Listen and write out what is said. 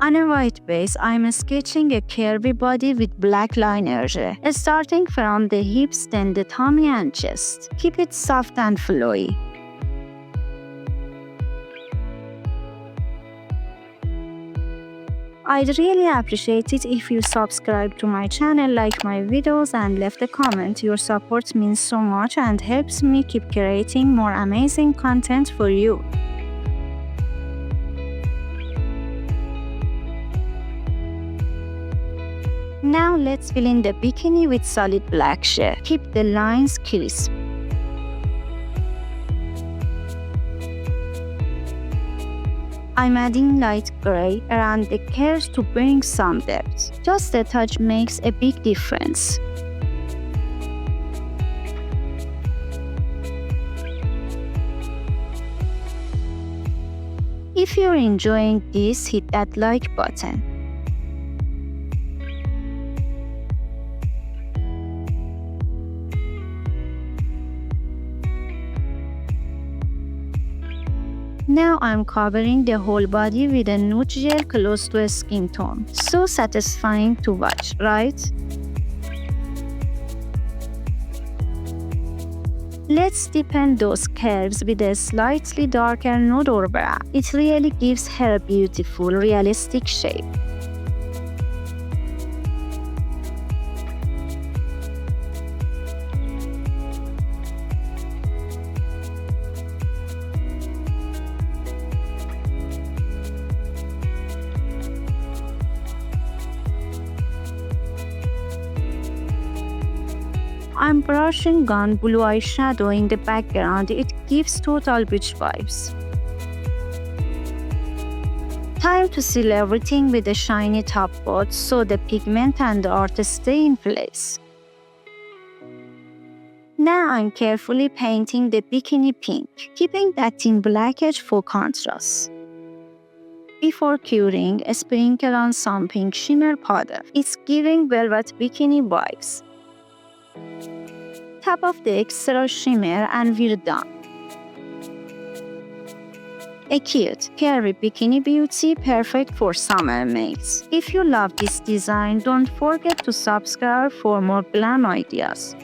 On a white base, I'm sketching a curvy body with black liner, starting from the hips, then the tummy and chest. Keep it soft and flowy. I'd really appreciate it if you subscribe to my channel, like my videos, and left a comment. Your support means so much and helps me keep creating more amazing content for you. Now let's fill in the bikini with solid black shade. Keep the lines crisp. I'm adding light gray around the curves to bring some depth. Just a touch makes a big difference. If you're enjoying this, hit that like button. Now I'm covering the whole body with a nude gel close to a skin tone. So satisfying to watch, right? Let's deepen those curves with a slightly darker nude or brown. It really gives her a beautiful, realistic shape. I'm brushing on blue eyeshadow in the background. It gives total beach vibes. Time to seal everything with a shiny top coat so the pigment and the art stay in place. Now I'm carefully painting the bikini pink, keeping that in black edge for contrast. Before curing, sprinkle on some pink shimmer powder. It's giving velvet bikini vibes. Tap off the extra shimmer and we're done. A cute, curvy bikini beauty, perfect for summer mates. If you love this design, don't forget to subscribe for more glam ideas.